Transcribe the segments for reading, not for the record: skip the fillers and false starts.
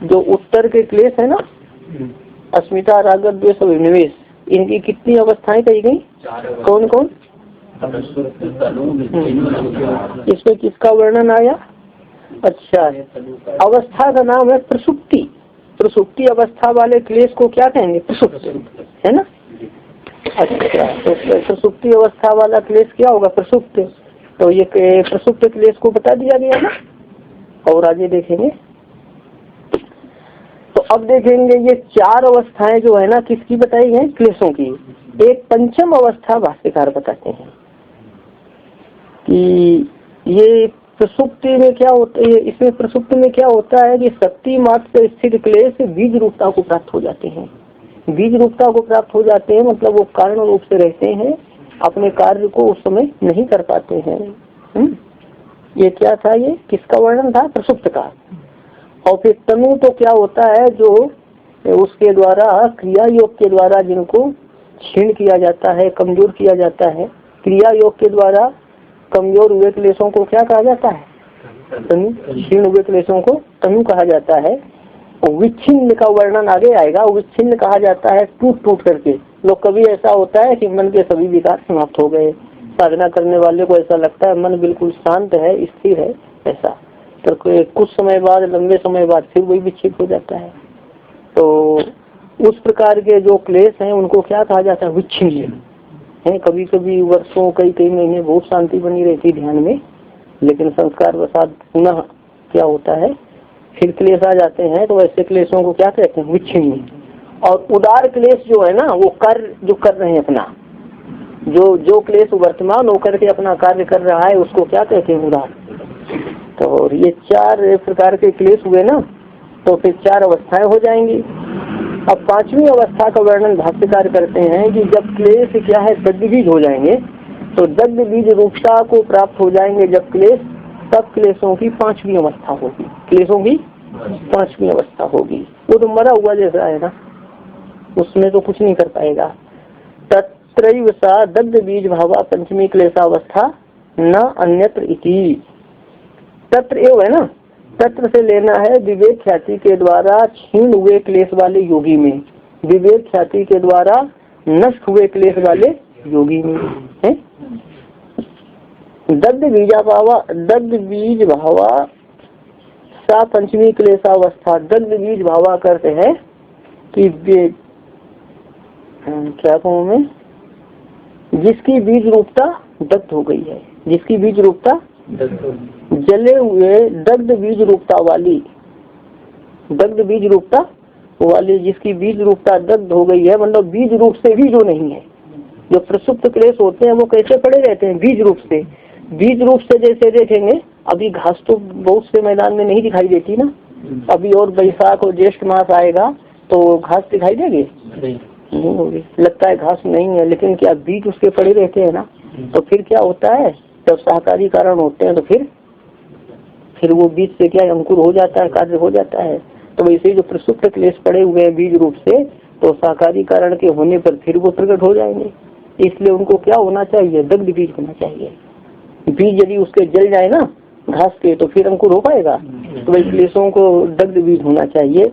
जो उत्तर के क्लेश है ना, अस्मिता, राग, द्वेष, अभिनिवेश, इनकी कितनी अवस्थाएं कही गई? कौन कौन? इसमें किसका वर्णन आया? अच्छा, अवस्था का नाम है प्रसुप्ति। प्रसुप्ति अवस्था वाले क्लेश को क्या कहेंगे? प्रसुप्त, है ना। अच्छा, तो प्रसुप्ति अवस्था वाला क्लेश क्या होगा? प्रसुप्त। तो ये प्रसुप्त क्लेश को बता दिया गया ना। और आगे देखेंगे तो अब देखेंगे ये चार अवस्थाएं जो है ना, किसकी बताई है? क्लेशों की। एक पंचम अवस्था भाष्यकार बताते हैं कि ये प्रसुप्ति में क्या होता है। इसमें प्रसुप्ति में क्या होता है कि शक्ति मात्र से स्थित क्लेश बीज रूपता को प्राप्त हो जाते हैं। बीज रूपता को प्राप्त हो जाते हैं मतलब वो कारण रूप से रहते हैं, अपने कार्य को उस समय नहीं कर पाते हैं। ये क्या था? ये किसका वर्णन था? प्रसुप्त का। और फिर तनु तो क्या होता है? जो उसके द्वारा क्रिया योग के द्वारा जिनको क्षीण किया जाता है, कमजोर किया जाता है, क्रिया योग के द्वारा कमजोर हुए क्लेशों को क्या कहा जाता है? तनु। क्षीण हुए क्लेशों को तनु कहा जाता है। विच्छिन्न का वर्णन आगे आएगा। विच्छिन्न कहा जाता है टूट टूट करके। लोग कभी ऐसा होता है कि मन के सभी विकार समाप्त हो गए, साधना करने वाले को ऐसा लगता है मन बिल्कुल शांत है, स्थिर है, ऐसा। तो कुछ समय बाद, लंबे समय बाद फिर वही विक्षिप्त हो जाता है। तो उस प्रकार के जो क्लेश हैं उनको क्या कहा जाता है? विच्छिन्न है। कभी कभी वर्षों, कई महीने बहुत शांति बनी रहती ध्यान में, लेकिन संस्कार वसात पुनः क्या होता है, फिर क्लेश आ जाते हैं। तो ऐसे क्लेशों को क्या कहते हैं? विच्छिन्न। और उदार क्लेश जो है ना, वो जो कर रहे हैं अपना, जो क्लेश वर्तमान होकर के अपना कार्य कर रहा है, उसको क्या कहते हैं? उदार। तो ये चार प्रकार के क्लेश हुए ना, तो फिर चार अवस्थाएं हो जाएंगी। अब पांचवी अवस्था का वर्णन भाष्यकार करते हैं कि जब क्लेश क्या है? दग्ध बीज हो जाएंगे। तो दग्ध बीज रूपता को प्राप्त हो जाएंगे जब क्लेश, तब क्लेशों की पांचवी अवस्था होगी। क्लेशों की पांचवी अवस्था होगी। वो तो मरा हुआ जैसा है ना, उसमें तो कुछ नहीं कर पाएगा। तत्रैव सा दग्ध बीज भावा पंचमी क्लेशावस्था न अन्यत्र इति। तत्र एव है ना, तत्र से लेना है विवेक ख्याति के द्वारा क्षीण हुए क्लेश वाले योगी में, विवेक ख्याति के द्वारा नष्ट हुए क्लेश वाले योगी में है। दग्ध बीज भावा सा पंचमी क्लेशावस्था। दग्ध बीज भावा करते हैं कि क्या कहूँ मैं, जिसकी बीज रूपता दग्ध हो गई है, जिसकी बीज रूपता जले हुए दग्ध बीज रूपता वाली, दग्ध बीज रूपता वाली जिसकी बीज रूपता दग्ध हो गई है, मतलब बीज रूप से भी जो नहीं है। जो प्रसुप्त क्लेश होते हैं वो कैसे पड़े रहते हैं? बीज रूप से। बीज रूप से जैसे देखेंगे, अभी घास तो बहुत से मैदान में नहीं दिखाई देती ना, अभी और बैसाख और ज्येष्ठ मास आएगा तो घास दिखाई देगी? नहीं होगी, लगता है घास नहीं है, लेकिन क्या बीज उसके पड़े रहते हैं ना। तो फिर क्या होता है, जब सहकारी कारण होते हैं तो फिर वो बीज से क्या अंकुर हो जाता है, कार्य हो जाता है। तो वैसे जो प्रसुप्त क्लेश पड़े हुए हैं बीज रूप से, तो सहकारी कारण के होने पर फिर वो प्रकट हो जाएंगे। इसलिए उनको क्या होना चाहिए? दग्ध बीज होना चाहिए। बीज यदि उसके जल जाए ना घास के, तो फिर अंकुर हो पाएगा। तो वही क्लेशों को दग्ध बीज होना चाहिए।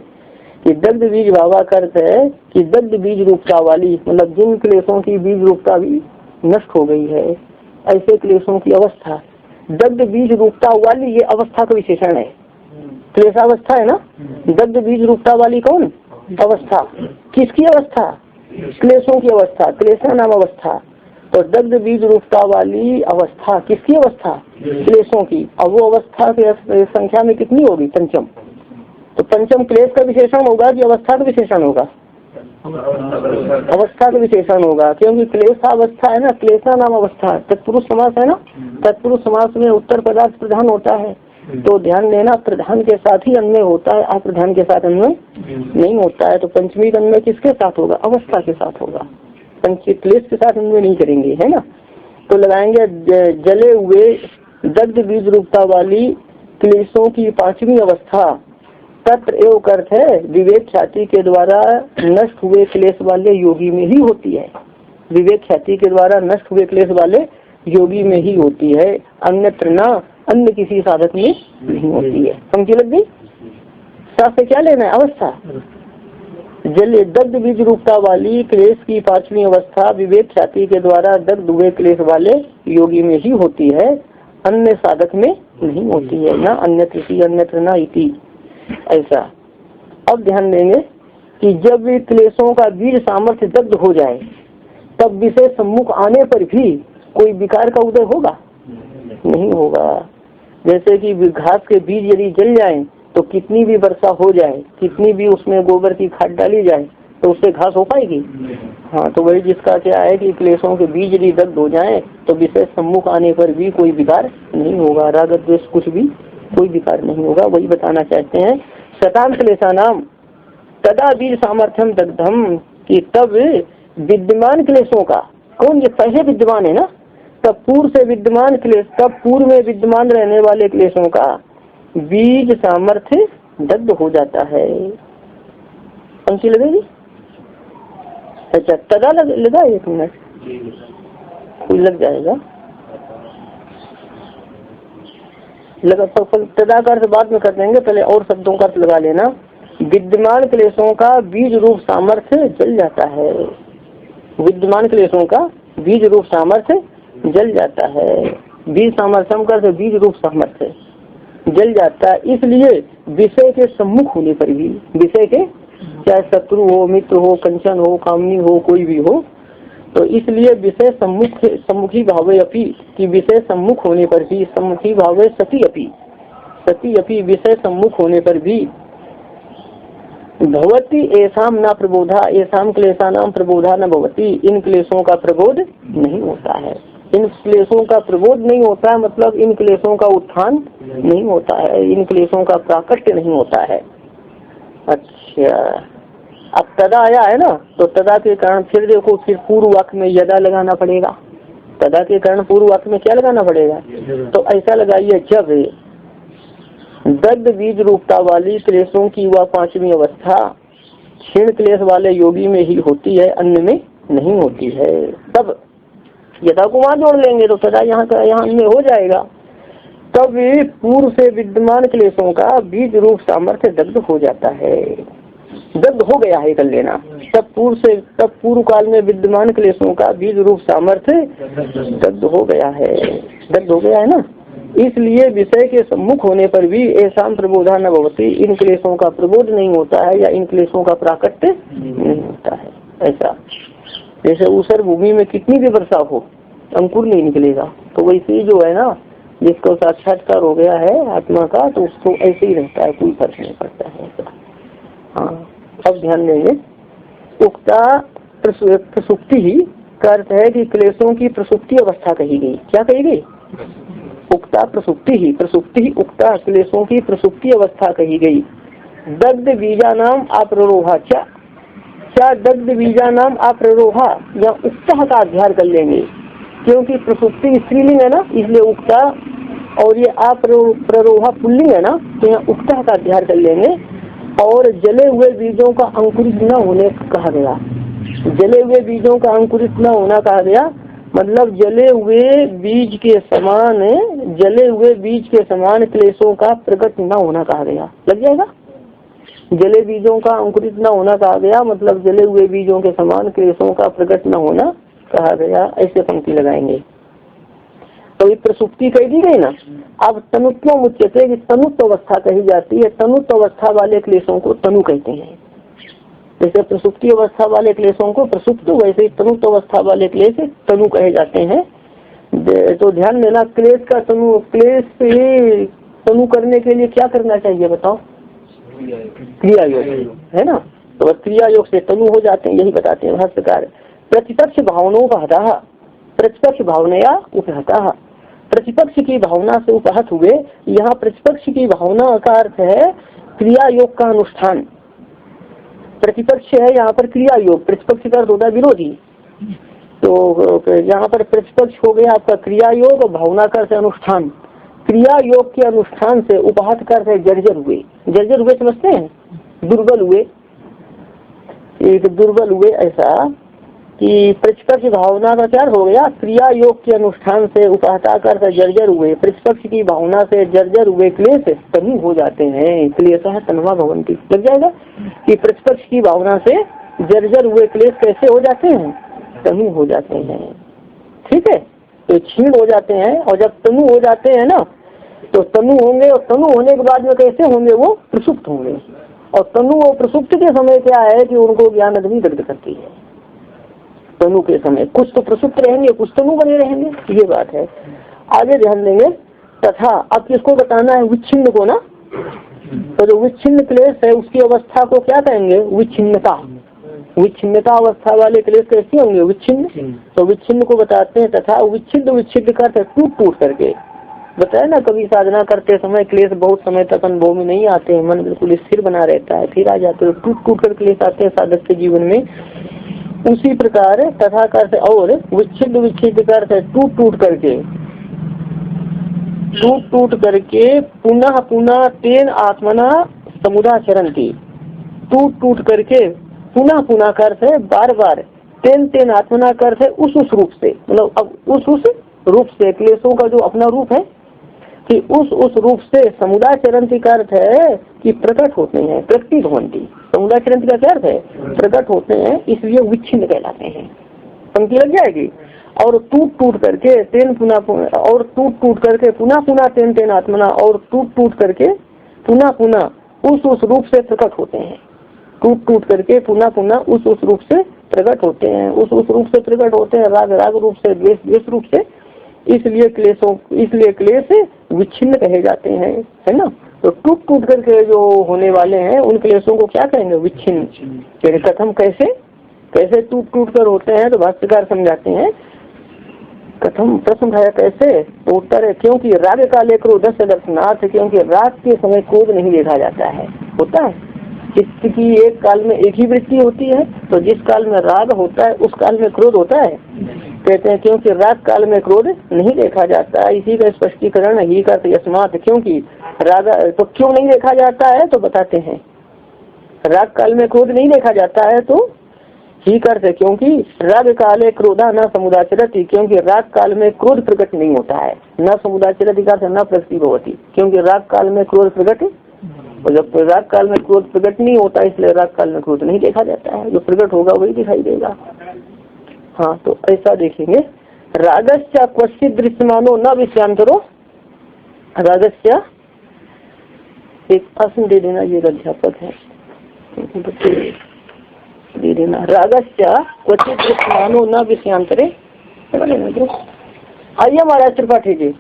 कि दग्ध बीज भावा करते है कि दग्ध बीज रूपता वाली, मतलब जिन क्लेशों की बीज रूपता भी नष्ट हो गई है, ऐसे क्लेशों की अवस्था। दग्ध बीज रूपता वाली ये अवस्था का विशेषण है। क्लेशावस्था है ना, दग्ध बीज रूपता वाली कौन अवस्था? किसकी अवस्था? क्लेशों की अवस्था, क्लेशा नाम अवस्था। तो दग्ध बीज रूपता वाली अवस्था किसकी अवस्था? क्लेशों की। अब वो अवस्था की संख्या में कितनी होगी? पंचम। तो पंचम क्लेश का विशेषण होगा कि अवस्था का विशेषण होगा? अवस्था का विशेषण होगा, क्योंकि क्लेशावस्था है ना, क्लेशा नाम अवस्था। तत्पुरुष समास है ना, तत्पुरुष समास में उत्तर पदार्थ प्रधान होता है। तो ध्यान देना, प्रधान के साथ ही अन्वय होता है, अप्रधान के साथ अन्वय नहीं होता है। तो पंचमी का अन्वय किसके साथ होगा? अवस्था के साथ होगा। क्लेश के साथ अन्वय नहीं करेंगे, है ना। तो लगाएंगे जले हुए दग्ध बीज रूपता वाली क्लेशों की पांचवी अवस्था। तत्र एवं अर्थ है विवेक ख्याति के द्वारा नष्ट हुए क्लेश वाले योगी में ही होती है। विवेक ख्याति के द्वारा नष्ट हुए क्लेश वाले योगी में ही होती है, अन्यत्र न, अन्य किसी साधक में नहीं होती है। समझी लग गई? अवस्था से क्या लेना है? अवस्था। जल दग्ध बीज रूपता वाली क्लेश की पांचवी अवस्था विवेक ख्याति के द्वारा दग्ध हुए क्लेश वाले योगी में ही होती है, अन्य साधक में नहीं होती है। ना अन्यत्र अन्यत्र ना इति, ऐसा। अब ध्यान देंगे कि जब क्लेशों का बीज सामर्थ्य दग्ध हो जाए तब विषय सम्मुख आने पर भी कोई विकार का उदय होगा? नहीं होगा। जैसे कि घास के बीज यदि जल जाएं तो कितनी भी वर्षा हो जाए, कितनी भी उसमें गोबर की खाद डाली जाए तो उससे घास हो पाएगी? हाँ, तो वही जिसका क्या है कि क्लेशों के बीज यदि दग्ध हो जाए तो विषय सम्मुख आने पर भी कोई विकार नहीं होगा, राग द्वेष कुछ भी कोई विकार नहीं होगा। वही बताना चाहते हैं। शतान क्लेशा नाम तदा बीज सामर्थ्यम दग्धम, कि तब विद्यमान क्लेशों का, कौन ये पहले विद्यमान है ना, तब पूर्व से विद्यमान क्लेश, तब पूर्व में विद्यमान रहने वाले क्लेशों का बीज सामर्थ्य दग्ध हो जाता है। पंक्ति लगेगी? अच्छा, तदा लगा 1 मिनट, कोई लग जाएगा, लगा तो तदा का अर्थ बाद में कर देंगे, पहले और शब्दों का अर्थ लगा लेना। विद्यमान क्लेशों का बीज रूप सामर्थ्य जल जाता है। विद्यमान क्लेशों का बीज रूप सामर्थ्य जल जाता है। बीज सामर्थ्यम का बीज रूप सामर्थ्य जल जाता है। इसलिए विषय के सम्मुख होने पर भी, विषय के चाहे शत्रु हो, मित्र हो, कंचन हो, कामनी हो, कोई भी हो, तो इसलिए विषय सम्मुखी भावे अपी, कि विषय सम्मुख होने पर भी, सम्मुखी भावे सती अपी विषय सम्मुख होने पर भी भवती ऐसाम ना प्रबोधा, ऐसाम क्लेशा नाम प्रबोधा न भवती, इन क्लेशों का प्रबोध नहीं होता है। इन क्लेशों का प्रबोध नहीं होता है, मतलब इन क्लेशों का उत्थान नहीं होता है, इन क्लेशों का प्राकट्य नहीं होता है। अच्छा, अब तदा आया है ना, तो तदा के कारण फिर देखो, फिर पूर्व वाक्य में यदा लगाना पड़ेगा। तदा के कारण पूर्व वाक्य में क्या लगाना पड़ेगा? तो ऐसा लगाइए, जब दग्ध बीज रूपता वाली क्लेशों की वह पांचवी अवस्था क्षीण क्लेश वाले योगी में ही होती है, अन्य में नहीं होती है। तब यदा को वहां जोड़ लेंगे तो तदा यहाँ का यहाँ में हो जाएगा। तब पूर्व से विद्यमान क्लेशों का बीज रूप सामर्थ्य दग्ध हो जाता है, दग्ध हो गया है कर लेना। तब पूर्व काल में विद्यमान क्लेशों का बीज रूप सामर्थ्य दग्ध हो गया है, दग्ध हो गया है ना। इसलिए विषय के सम्मुख होने पर भी ऐसा प्रबोधा न भवती, इन क्लेशों का प्रबोध नहीं होता है या इन क्लेशों का प्राकट्य नहीं होता है। ऐसा जैसे ऊसर भूमि में कितनी भी वर्षा हो अंकुर नहीं निकलेगा, तो वैसे ही जो है ना, जिसको साक्षात्कार हो गया है आत्मा का, तो उसको ऐसे ही रहता है, कोई फर्क नहीं पड़ता है ऐसा। हाँ, अब ध्यान देंगे। उक्ता प्रसुप्ति ही का अर्थ है कि क्लेशों की प्रसुप्ति अवस्था कही गई। क्या कही गई? उक्ता प्रसुप्ति ही उक्ता क्लेशों की प्रसुप्ति अवस्था कही गई। दग्ध बीजा नाम अप्ररोहा, क्या दग्ध बीजा नाम अप्ररोहा, या उक्ता का अध्ययन कर लेंगे, क्योंकि प्रसुप्ति स्त्रीलिंग है ना, इसलिए उक्ता, और ये अप्ररोहा पुल्लिंग है ना, तो यहाँ उक्ता का अध्ययन कर लेंगे। और जले हुए बीजों का अंकुरित न होने कहा गया, जले हुए बीजों का अंकुरित न होना कहा गया, मतलब जले हुए बीज के समान क्लेशों का प्रकट न होना कहा गया। लग जाएगा? जले बीजों का अंकुरित न होना कहा गया, मतलब जले हुए बीजों के समान क्लेशों का प्रकट न होना कहा गया। ऐसे पंक्ति लगाएंगे। तो ये प्रसुप्ति कह दी गई ना। अब तनुत्व उच्चते कि तनुत्व अवस्था कही जाती है। तनुत्व अवस्था वाले क्लेशों को तनु कहते हैं। जैसे प्रसुप्ति अवस्था वाले क्लेशों को प्रसुप्त, वैसे ही तनुत्व अवस्था वाले क्लेश तनु कहे जाते हैं। तो ध्यान देना, क्लेश का क्लेश तनु करने के लिए क्या करना चाहिए बताओ? क्रिया योग है ना। तो क्रिया योग से तनु हो जाते हैं, यही बताते हैं भाष्यकार। प्रतिपक्ष भावनाओं का हता, प्रतिपक्ष भावनया उपहता, प्रतिपक्ष की भावना से उपहत हुए। यहाँ प्रतिपक्ष की भावना का अर्थ है क्रिया योग का अनुष्ठान। प्रतिपक्ष है यहाँ पर क्रिया योग, प्रतिपक्ष का अर्थ होता है विरोधी। तो यहाँ पर प्रतिपक्ष हो गया आपका क्रिया योग, भावना का अर्थ अनुष्ठान। क्रिया योग के अनुष्ठान से उपहत का अर्थ है जर्जर हुए। जर्जर हुए समझते हैं? दुर्बल हुए, एक दुर्बल हुए ऐसा। कि प्रतिपक्ष भावना का क्या हो गया, क्रिया योग के अनुष्ठान से उपाहता कर जर्जर हुए, प्रतिपक्ष की भावना से जर्जर हुए क्लेश तनु हो जाते हैं। क्लेशः तन्वा भवन्ति लग जाएगा कि प्रतिपक्ष की भावना से जर्जर हुए क्लेश कैसे हो जाते हैं, तनु हो जाते हैं। ठीक है, तो क्षीण हो जाते हैं, और जब तनु हो जाते हैं ना तो तनु होंगे, और तनु होने के बाद में कैसे होंगे, वो प्रसुप्त होंगे। और तनु और प्रसुप्त के समय क्या है कि उनको ज्ञान अग्नि दग्ध करती है। तनु के समय कुछ तो प्रसुप्त रहेंगे, कुछ तनु बने रहेंगे, ये बात है। आगे ध्यान देंगे। तथा अब किसको बताना है, विच्छिन्न को ना। तो जो विच्छिन्न क्लेश है उसकी अवस्था को क्या कहेंगे, विच्छिन्नता। विच्छिन्नता अवस्था वाले क्लेश कैसे होंगे, विच्छिन्न। तो विच्छिन्न को बताते हैं। तथा विच्छिन्न विच्छिन्न का टूट टूट करके बताया ना, कभी साधना करते समय क्लेश बहुत समय तक अनुभव में नहीं आते हैं, मन बिल्कुल स्थिर बना रहता है, फिर आ जाते हैं, टूट टूट कर क्लेश आते हैं साधक के जीवन में। उसी प्रकार तथा कर और विच्छिन्न विच्छिन्न कर टूट टूट करके पुनः पुनः तेन आत्मना समुदाचरन्ति। टूट टूट करके पुनः पुनः कर से बार बार, तेन तेन आत्मना कर से उस रूप से, मतलब अब उस रूप से क्लेशों का जो अपना रूप है कि उस रूप से समुदाचरन्ति का अर्थ है कि प्रकट होते हैं, प्रकटित होती। समुदाचरन्ति का क्या अर्थ है, प्रकट होते हैं, इसलिए विच्छिन्न कहलाते हैं। पंक्ति लग जाएगी। और टूट टूट करके तेन पुनः, और टूट टूट करके पुनः पुनः तेन तेन आत्मना, और टूट टूट करके पुनः पुनः उस रूप से प्रकट होते हैं। टूट टूट करके पुनः पुनः उस रूप से प्रकट होते हैं, उस रूप से प्रकट होते हैं, राग राग रूप से, द्वेष द्वेष रूप से। इसलिए क्लेश विच्छिन्न कहे जाते हैं, है ना। तो टूट टूट करके जो होने वाले हैं उन क्लेशों को क्या कहेंगे, विच्छिन्न। फिर कथम कैसे टूट टूट कर होते हैं, तो भाष्यकार समझाते हैं। कथम प्रश्न उठाया कैसे, तो उत्तर है क्योंकि राग काले क्रोध से दर्शनार्थ, क्योंकि राग के समय क्रोध नहीं देखा जाता है। होता है चित्त की एक काल में एक ही वृत्ति होती है, तो जिस काल में राग होता है उस काल में क्रोध होता है। कहते हैं क्योंकि राग काल में क्रोध नहीं देखा जाता। इसी का स्पष्टीकरण ही का यस्मात, क्योंकि राग तो क्यों नहीं देखा जाता है, तो बताते हैं। राग काल में क्रोध नहीं देखा जाता है तो ही करते, क्योंकि राग काले क्रोधा न समुदाचरति, क्योंकि राग काल में क्रोध प्रकट नहीं होता है। न समुदाचरति का न प्रगति होती, क्योंकि राग काल में क्रोध प्रकट, और जब राग काल में क्रोध प्रकट नहीं होता इसलिए राग काल में क्रोध नहीं देखा जाता है। जो प्रकट होगा वही दिखाई देगा। हाँ, तो ऐसा देखेंगे। रागस्य क्वचित दृश्यमानो न विषयांतरो। रागस्य एक प्रश्न दे देना, ये अध्यापक है, दे देना। रागस्य क्वचित दृश्यमानो न विषयांतरे। आइए महाराज त्रिपाठी जी,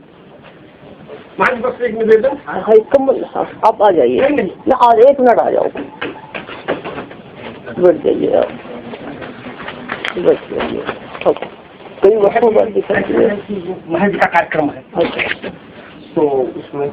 कम्बल आप आ जाइए ना, आज 1 मिनट आ जाओ, बैठ जाइए आप, बैठ जाइए। कई वर्षों बाद दिखाई महज का कार्यक्रम है। अच्छा, तो उसमें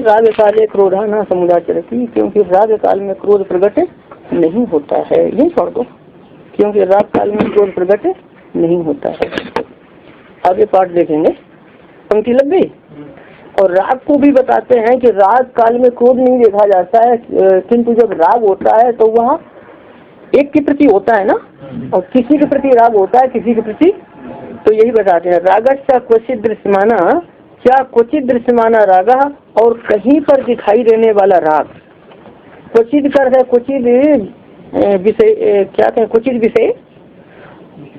राग काले क्रोधा न समुदाचरति, क्योंकि राग काल में क्रोध प्रकट नहीं होता है। ये छोड़ दो, क्योंकि राग काल में क्रोध प्रकट नहीं होता है। आगे पाठ देखेंगे, पंक्ति लग गई। और राग को भी बताते हैं कि राग काल में क्रोध नहीं देखा जाता है, किंतु जब राग होता है तो वह एक के प्रति होता है ना, और किसी के प्रति राग होता है, किसी के प्रति। तो यही बताते हैं रागस्य क्वचित दृश्यमाना, क्या क्वचित दृश्यमाना राग, और कहीं पर दिखाई देने वाला राग। क्वचित कर है क्वचित विषय, क्या कहें, क्वचित विषय,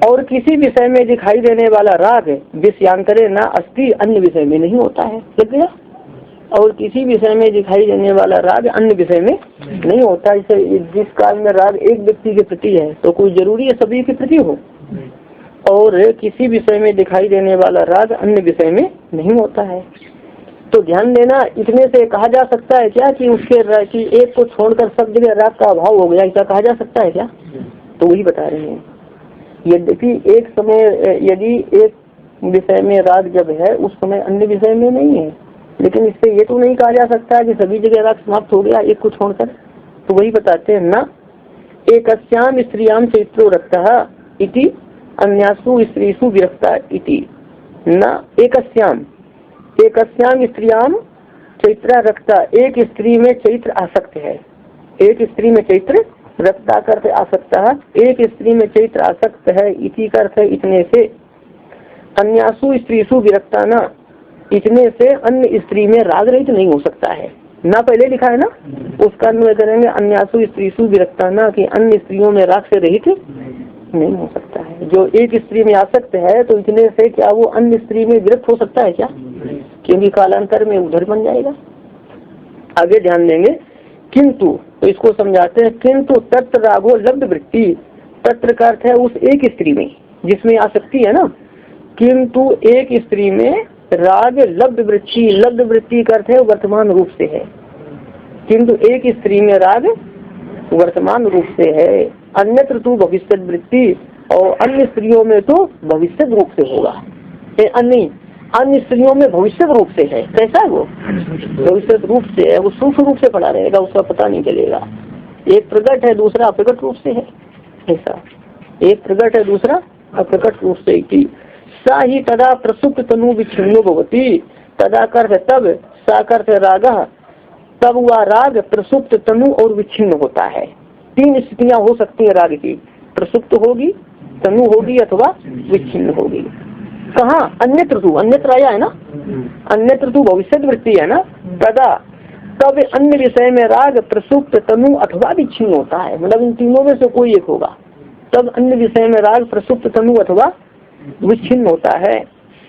और किसी विषय में दिखाई देने वाला राग विषयांतरे न अस्ति, अन्य विषय में नहीं होता है। लग गया। और किसी विषय में दिखाई देने वाला राग अन्य विषय में नहीं होता। इसे जिस काल में राग एक व्यक्ति के प्रति है तो कोई जरूरी है सभी के प्रति हो, और किसी विषय में दिखाई देने वाला राग अन्य विषय में नहीं होता है। तो ध्यान देना, इतने से कहा जा सकता है क्या कि उसके कि एक को छोड़कर सब जगह राग का अभाव हो गया, ऐसा कहा जा सकता है क्या? तो वही बता रहे हैं। यद्यपि एक समय यदि एक विषय में राग जब है उस समय अन्य विषय में नहीं है, लेकिन इससे ये तो नहीं कहा जा सकता कि सभी जगह राग समाप्त हो गया एक को छोड़कर। तो वही बताते हैं ना, एक अस्याम स्त्रियाम चैत्रो रक्तः इति अन्यासु स्त्रीसु विरक्ता इति न एकस्याम स्त्रियाम चैत्रा रक्ता, एक स्त्री में चैत्र आसक्त है, एक स्त्री में चैत्र रक्ता करते आसक्ता, एक स्त्री में चैत्र आसक्त है, इति का अर्थ है इतने से। अन्यासु स्त्रीसु विरक्ता न, इतने से अन्य स्त्री में राग रहित नहीं हो सकता है। ना पहले लिखा है ना, उसका अन्वय करेंगे अन्यासु स्त्रीसु विरक्ता न, कि अन्य स्त्रियों में राग से रहित नहीं हो सकता है। जो एक स्त्री में आसक्त है तो इतने से क्या वो अन्य स्त्री में विरक्त हो सकता है क्या? क्योंकि कालांतर में उधर बन जाएगा। आगे ध्यान देंगे। किंतु, तो इसको समझाते हैं, किंतु तत्र रागो लब्ध वृत्ति, तत्र का अर्थ है उस एक स्त्री में जिसमें आसक्ति है ना, किंतु एक स्त्री में राग लब्ध वृत्ति, लब्ध वृत्ति का अर्थ है वर्तमान रूप से है, किंतु एक स्त्री में राग वर्तमान रूप से है। अन्यत्र तो भविष्य वृत्ति, और अन्य स्त्रियों में तो भविष्य रूप से होगा। अन्य स्त्रियों में भविष्य रूप से है। कैसा है वो? भविष्य रूप से है, वो सूक्ष्म रूप से पड़ा रहेगा, उसका पता नहीं चलेगा। एक प्रकट है, दूसरा अप्रकट रूप से है। ऐसा एक प्रकट है, दूसरा अप्रकट रूप से। सा ही तदा प्रसुप्त तनु विच्छिन्नो भवति, तदा कर तब, सा कर राग, तब वह राग प्रसुप्त तनु और विच्छिन्न होता है। तीन स्थितियां हो सकती है राग की, प्रसुप्त होगी, तनु होगी, अथवा विच्छिन्न होगी। कहाँ? अन्यत्र तु, अन्यत्र आया है ना, अन्यत्र तु भविष्य वृत्ति है ना, तदा तब अन्य विषय में राग प्रसुप्त तनु अथवा विच्छिन्न होता है। मतलब इन तीनों में से कोई एक होगा, तब अन्य विषय में राग प्रसुप्त तनु अथवा विच्छिन्न होता है।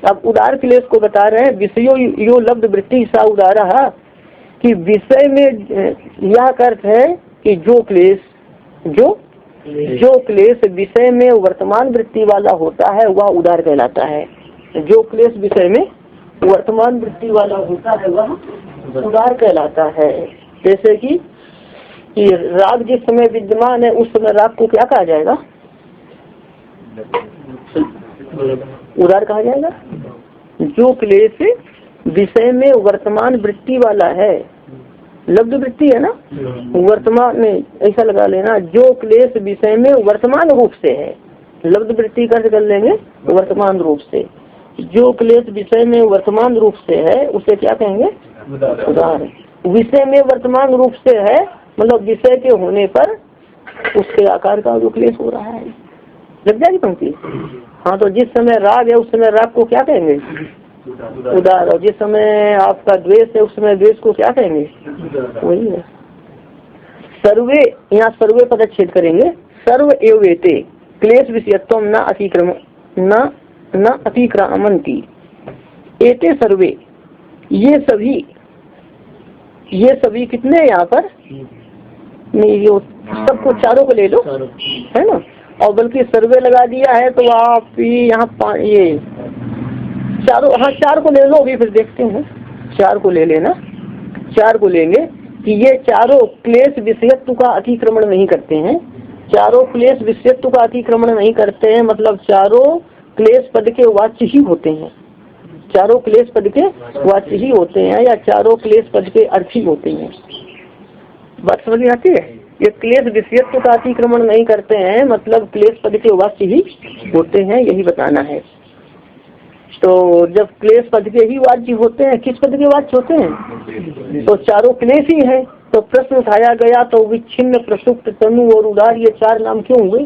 अब उदार क्लेश को बता रहे हैं। विषयो यो लब्ध वृत्ति सा उदारा, कि विषय में यह अर्थ है कि जो क्लेश विषय में वर्तमान वृत्ति वाला होता है वह उदार कहलाता है। जो क्लेश विषय में वर्तमान वृत्ति वाला होता है वह उदार कहलाता है। जैसे कि राग जिस समय विद्यमान है उस समय राग को क्या कहा जाएगा? उदार कहा जाएगा। जो क्लेश विषय में वर्तमान वृत्ति वाला है, लब्ध वृत्ति है ना, वर्तमान में ऐसा लगा लेना, जो क्लेश विषय में वर्तमान रूप से है, लब्ध वृत्ति का कर लेंगे वर्तमान रूप से। जो क्लेश विषय में वर्तमान रूप से है उसे क्या कहेंगे? उदार। विषय में वर्तमान रूप से है मतलब विषय के होने पर उसके आकार का जो क्लेश हो रहा है। लग जाएगी पंक्ति? हाँ, तो जिस समय राग है उस समय राग को क्या कहेंगे? उदार। और जिस समय आपका द्वेष है उस समय द्वेष को क्या कहेंगे? वही है। सर्वे, यहाँ सर्वे पदच्छेद करेंगे। सर्व एवेते क्लेश विषयत्व न अतिक्रामन्ति। एते सर्वे, ये सभी कितने यहाँ पर नहीं, जो सबको चारों को ले लो, है ना, और बल्कि सर्वे लगा दिया है तो आप यहाँ ये चारों, हाँ चार को ले लो। अभी फिर देखते हैं, चार को ले लेना। चार को लेंगे कि ये चारों क्लेश विषयत्व का अतिक्रमण नहीं करते हैं। चारों क्लेश विषयत्व का अतिक्रमण नहीं करते हैं, मतलब चारों क्लेश पद के वाच्य ही होते हैं। चारों क्लेश पद के वाच्य ही होते हैं, या चारों क्लेश पद के अर्थी होते हैं। बात समझ में आती है? ये क्लेश विषयत्व का अतिक्रमण नहीं करते हैं, मतलब क्लेश पद के वाच्य ही होते हैं, यही बताना है। तो जब क्लेश पद के ही वाच्य होते हैं, किस पद के वाच्य होते हैं? तो चारों क्लेश ही है। तो प्रश्न उठाया गया तो विच्छिन्न, प्रसुप्त, तनु और उदार, ये चार नाम क्यों हुए?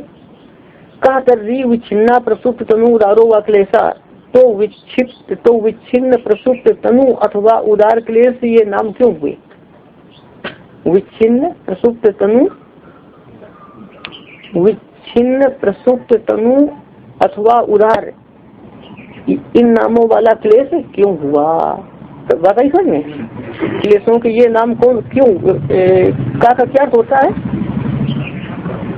कहा तर्री विच्छिन्ना प्रसुप्त तनु उदारो व क्लेशा, तो विच्छिन्न, प्रसुप्त, तनु अथवा उदार क्लेश ये नाम क्यों हुए? विच्छिन्न, प्रसुप्त, तनु अथवा उदार, इन नामों वाला क्लेश क्यों हुआ? तो बात ही समझ में, क्लेशों के ये नाम कौन क्यों का क्या होता है?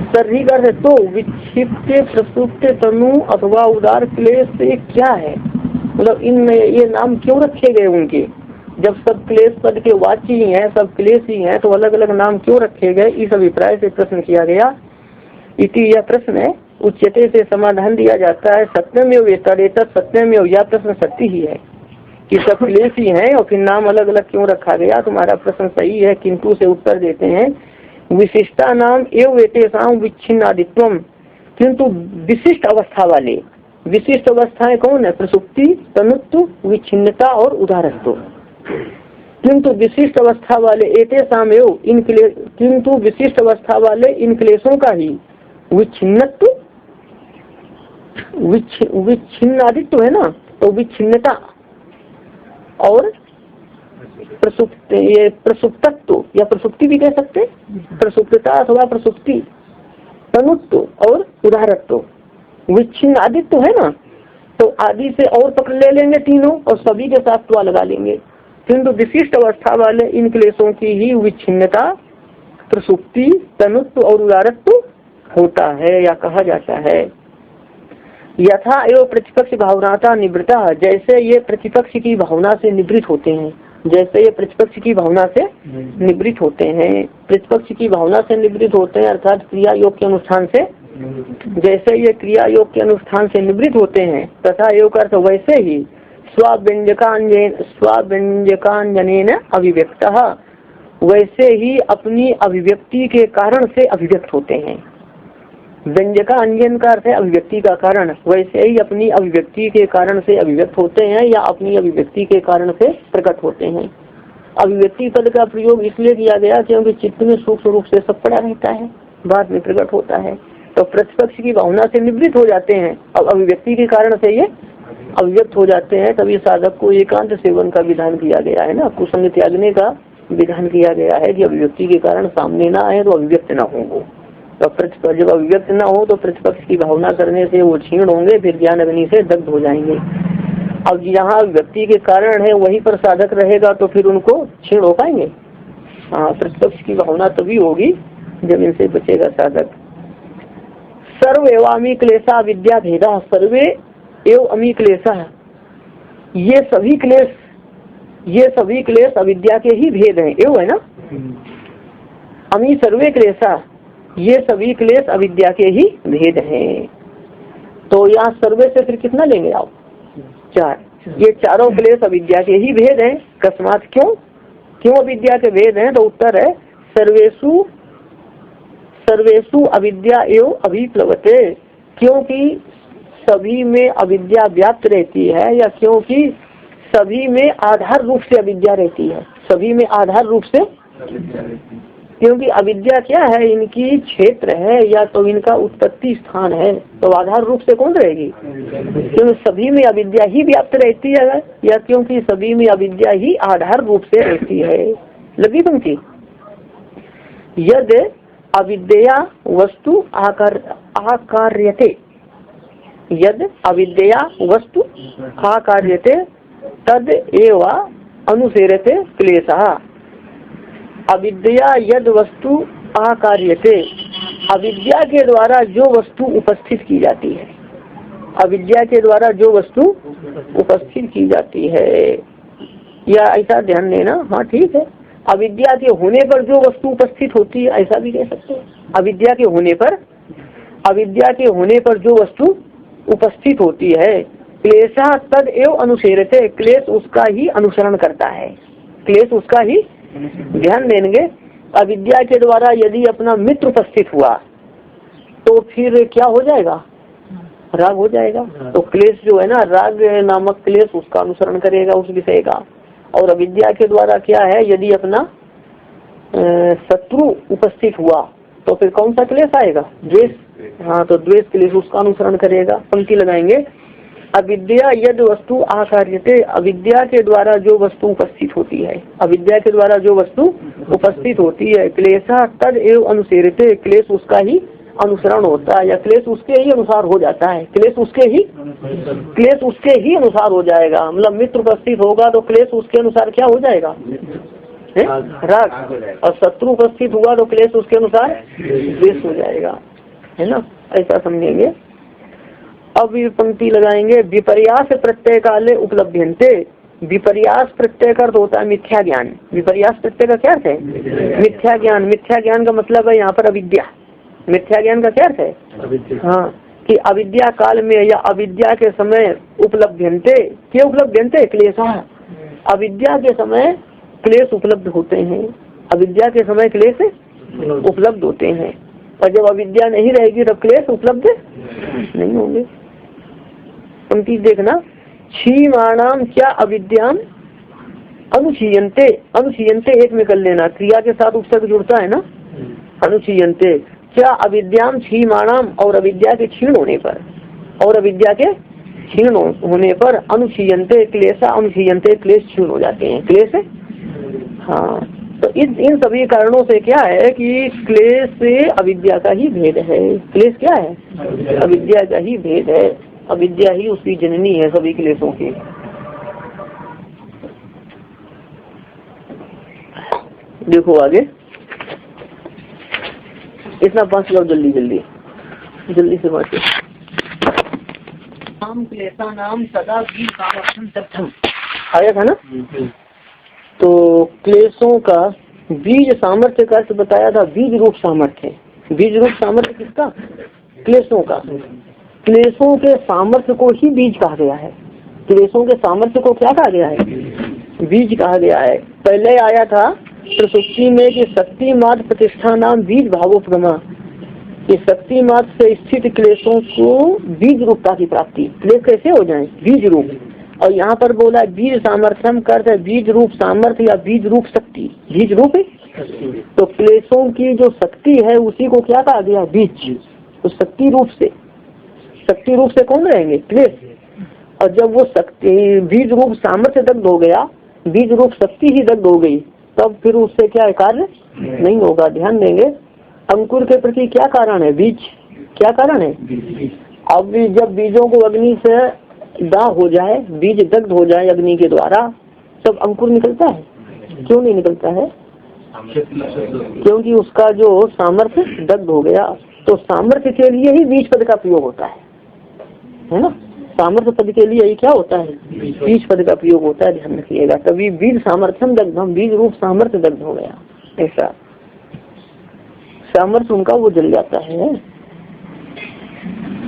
सर्री का अर्थ तो विक्षिप्त, प्रसुप्त, तनु अथवा उदार क्लेश क्या है, मतलब इनमें ये नाम क्यों रखे गए उनके? जब सब क्लेश पद के वाच्य ही हैं, सब क्लेश ही हैं, तो अलग अलग नाम क्यों रखे गए? इस अभिप्राय से प्रश्न किया गया। इति यह प्रश्न है, उच्चते से समाधान दिया जाता है। सत्यमेव एतत् सत्यमेव, यह प्रश्न सत्य ही है कि सब क्लेश ही हैं और फिर नाम अलग अलग क्यों रखा गया? तुम्हारा प्रश्न सही है, किंतु से उत्तर देते हैं। विशिष्टा नाम एव एतेषां विच्छिन्नादित्वम, किंतु विशिष्ट अवस्था वाले, विशिष्ट अवस्थाएं कौन है? प्रसुप्ति, तनुत्व, विच्छिन्नता और उदाहरत्व। किंतु विशिष्ट अवस्था वाले एते सामेव इन क्लेश, किंतु विशिष्ट अवस्था वाले इन क्लेशों का ही विच्छिन्नत्व, विच्छिन्नादित्व है ना, तो विच्छिन्नता और प्रसुप्त, ये प्रसुप्तत्व या प्रसुप्ति भी कह सकते, प्रसुप्तता अथवा प्रसुप्ति, तनुत्व और उदाहरत्व, विच्छिन्न आदित्व है ना, तो आदि से और पकड़ ले लेंगे तीनों और सभी के साथ त्वा लगा लेंगे। किंतु विशिष्ट अवस्था वाले इन क्लेशों की ही विच्छिन्नता, प्रसुप्ति, तनुत्व और उदाहरत्व होता है या कहा जाता है। यथा एवं प्रतिपक्ष भावनाता निवृत्ता, जैसे ये प्रतिपक्ष की भावना से निवृत्त होते हैं, जैसे ये प्रतिपक्ष की भावना से निवृत्त होते हैं, प्रतिपक्ष की भावना से निवृत्त होते हैं अर्थात क्रिया योग के अनुष्ठान से, जैसे ये क्रिया योग के अनुष्ठान से निवृत्त होते हैं, तथा योग अर्थ वैसे ही स्वाव्यंजकांजनेन अभिव्यक्त, वैसे ही अपनी अभिव्यक्ति के कारण से अभिव्यक्त होते हैं। व्यंजका अंजन का अर्थ है अभिव्यक्ति का कारण, वैसे ही अपनी अभिव्यक्ति के कारण से अभिव्यक्त होते हैं या अपनी अभिव्यक्ति के कारण से प्रकट होते हैं। अभिव्यक्ति पद का प्रयोग इसलिए किया गया क्योंकि चित्त में सूक्ष्म रूप से सब पड़ा रहता है, बाद में प्रकट होता है। तो प्रतिपक्ष की भावना से निवृत्त हो जाते हैं, अब अभिव्यक्ति के कारण से ये अभिव्यक्त हो जाते हैं, तभी साधक को एकांत सेवन का विधान किया गया है ना, कुसंग त्यागने का विधान किया गया है कि अभिव्यक्ति के कारण सामने ना आए तो अभिव्यक्त न होंगे। तो जब अभिव्यक्त न हो तो प्रतिपक्ष की भावना करने से वो क्षीण होंगे, फिर ज्ञान अग्नि से दग्ध हो जाएंगे। अब जहाँ व्यक्ति के कारण है वहीं पर साधक रहेगा तो फिर उनको क्षीण हो पाएंगे। हाँ, प्रतिपक्ष की भावना तभी होगी जब इनसे बचेगा साधक। सर्व एवामी क्लेशा विद्या भेदा, सर्वे एव अमी क्लेशा, ये सभी क्लेश अविद्या के ही भेद हैं। एव है ना, अमी सर्वे क्लेशा, ये सभी क्लेश अविद्या के ही भेद हैं। तो यहाँ सर्वे से फिर कितना लेंगे आप? 4। ये चारों क्लेश अविद्या के ही भेद हैं। कस्मात, क्यों अविद्या के भेद हैं? तो उत्तर है सर्वेषु अविद्या एवं अभिप्लवते, क्योंकि सभी में अविद्या व्याप्त रहती है, या क्योंकि सभी में आधार रूप से अविद्या रहती है। सभी में आधार रूप से, क्योंकि अविद्या क्या है? इनकी क्षेत्र है या तो इनका उत्पत्ति स्थान है, तो आधार रूप से कौन रहेगी? क्योंकि सभी में अविद्या ही व्याप्त रहती है, या क्योंकि सभी में अविद्या ही आधार रूप से रहती है। लगी पंक्ति। यद अविद्या वस्तु आकार्यते, यद अविद्या वस्तु आकार्यते तद एव अनुसेरते क्लेशः। अविद्या यद वस्तु आकार्यते, अविद्या के द्वारा जो वस्तु उपस्थित की जाती है, अविद्या के द्वारा जो वस्तु उपस्थित की जाती है, या ऐसा ध्यान देना। हाँ ठीक है, अविद्या के होने पर जो वस्तु उपस्थित होती है, ऐसा भी कह सकते हैं। अविद्या के होने पर जो वस्तु उपस्थित होती है, क्लेशा तद एव अनुसेरते, क्लेश उसका ही अनुसरण करता है, क्लेश उसका ही। ध्यान देंगे, अविद्या के द्वारा यदि अपना मित्र उपस्थित हुआ तो फिर क्या हो जाएगा? राग हो जाएगा। तो क्लेश जो है ना, राग नामक क्लेश उसका अनुसरण करेगा, उस विषय का। और अविद्या के द्वारा क्या है? यदि अपना शत्रु उपस्थित हुआ तो फिर कौन सा क्लेश आएगा? द्वेष। हाँ, तो द्वेष क्लेश उसका अनुसरण करेगा। पंक्ति लगाएंगे, अविद्या यद वस्तु आकार्यते, अविद्या के द्वारा जो वस्तु उपस्थित होती है, अविद्या के द्वारा जो वस्तु उपस्थित होती है, क्लेशा तद एव अनुसेरते, क्लेश उसका ही अनुसरण होता है, या क्लेश उसके ही अनुसार हो जाता है, क्लेश उसके ही अनुसार हो जाएगा। मतलब मित्र उपस्थित होगा तो क्लेश उसके अनुसार क्या हो जाएगा? राग। और शत्रु उपस्थित हुआ तो क्लेश उसके अनुसार द्वेष हो जाएगा, है ना, ऐसा समझेंगे। अब ये पंक्ति लगाएंगे, विपर्यास प्रत्यय काले उपलब्ध्यन्ते। विपर्यास प्रत्यय का अर्थ होता है मिथ्या ज्ञान। विपर्यास प्रत्यय का क्या अर्थ है? मिथ्या ज्ञान। मिथ्या ज्ञान का मतलब है यहाँ पर अविद्या। मिथ्या ज्ञान का क्या अर्थ है? हाँ, कि अविद्या काल में या अविद्या के समय उपलब्ध्यन्ते, क्या उपलब्ध्यन्ते? क्लेशा। अविद्या के समय क्लेश उपलब्ध होते हैं, अविद्या के समय क्लेश उपलब्ध होते हैं। और जब अविद्या नहीं रहेगी तब क्लेश उपलब्ध नहीं होंगे। पंक्ति देखना, क्षीमाणाम क्या अविद्याम अनुक्षीयन्ते, अनुक्षीयन्ते एक में कर लेना, क्रिया के साथ उपसर्ग जुड़ता है ना, अनुक्षीयन्ते क्या अविद्याम क्षीमाणाम, और अविद्या के क्षीण होने पर, और अविद्या के क्षीण होने पर अनुक्षीयन्ते क्लेशा, अनुक्षीयन्ते क्लेश क्षीण हो जाते हैं, क्लेश। हाँ, तो इन सभी कारणों से क्या है कि क्लेश से अविद्या का ही भेद है। क्लेश क्या है? अविद्या का ही भेद है। अविद्या ही उसकी जननी है सभी क्लेशों की। देखो आगे, इतना पास लो, जल्दी जल्दी जल्दी से बात। नाम क्लेशा नाम सदा बीज सामर्थ्यम तथ्यम आया था ना। तो क्लेशों का बीज सामर्थ्य का अर्थ बताया था, बीज रूप सामर्थ्य। बीज रूप सामर्थ्य किसका? क्लेशों का। क्लेशों के सामर्थ्य को ही बीज कहा गया है। क्लेशों के सामर्थ्य को क्या कहा गया है? बीज कहा गया है। पहले आया था प्रसुप्ति में कि शक्ति मात्र प्रतिष्ठा नाम बीज भावोपगमा, कि शक्ति मात्र से स्थित क्लेशों को बीज रूपता की प्राप्ति। क्लेश कैसे हो जाए? बीज रूप। और यहाँ पर बोला बीज सामर्थ्यम करते बीज रूप सामर्थ्य या बीज रूप शक्ति। बीज रूप है तो क्लेशों की जो शक्ति है उसी को क्या कहा गया? बीज। तो शक्ति रूप से, शक्ति रूप से कौन रहेंगे? क्लेश। और जब वो शक्ति बीज रूप सामर्थ्य दग्ध हो गया, बीज रूप शक्ति ही दग्ध हो गई, तब फिर उससे क्या कार्य नहीं होगा। ध्यान देंगे, अंकुर के प्रति क्या कारण है? बीज। क्या कारण है? अब जब बीजों को अग्नि से दाह हो जाए, बीज दग्ध हो जाए अग्नि के द्वारा, तब अंकुर निकलता है? क्यों नहीं निकलता है? क्योंकि उसका जो सामर्थ्य दग्ध हो गया। तो सामर्थ्य के लिए ही बीज पद का प्रयोग होता है ना। सामर्थ्य पद के लिए ही क्या होता है? बीज पद का प्रयोग होता है, ध्यान रखिएगा। तभी बीज सामर्थ्यम दग्धम, बीज रूप सामर्थ्य दग्ध हो गया, ऐसा सामर्थ्य उनका वो जल जाता है।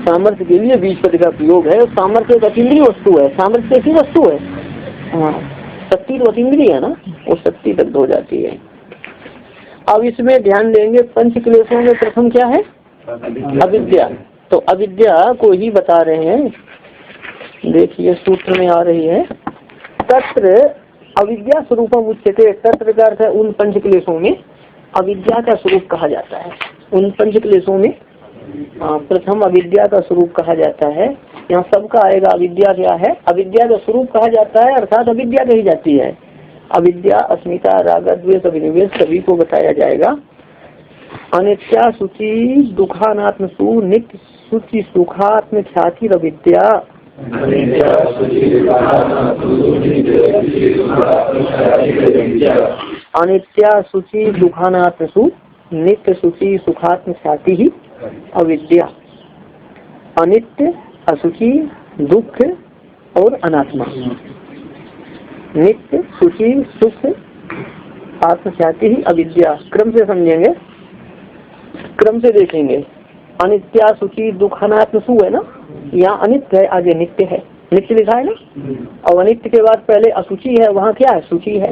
सामर्थ्य के लिए बीज पद का प्रयोग है। सामर्थ्य एक अतीन्द्रिय वस्तु है। सामर्थ्य कैसी वस्तु है? हाँ, शक्ति तो अतीन्द्रिय है ना, वो शक्ति दग्ध हो जाती है। अब इसमें ध्यान देंगे, पंच क्लेशों में प्रथम क्या है? अविद्या। तो अविद्या को ही बता रहे हैं। देखिए सूत्र में आ रही है, तत्र अविद्या स्वरूपम उच्यते। तत्र का अर्थ है उन पंच क्लेशों में अविद्या का स्वरूप कहा जाता है। उन पंच क्लेशों में प्रथम अविद्या का स्वरूप कहा जाता है। यहाँ सबका आएगा। अविद्या क्या है? अविद्या का स्वरूप कहा जाता है, अर्थात अविद्या कही जाती है। अविद्या, अस्मिता, राग, द्वेष, अभिनिवेश सभी को बताया जाएगा। अनित्या शुचि दुखानात्म सु नित्य शुचि सुखात्म ख्याति अविद्या। अनित्या शुचि दुखानात्म सु नित्य शुचि सुखात्म ख्याति ही अविद्या। अनित्य, असुचि, दुख और अनात्मा। नित्य, शुचि, सुख, आत्मख्याति ही अविद्या। क्रम से समझेंगे, क्रम से देखेंगे। अनित्या शुचि दुख अनात्म सु है ना, यहाँ अनित्य है, आगे नित्य है। नित्य लिखा है ना, और अनित्य के बाद पहले असुचि है, वहाँ क्या है? शुचि है।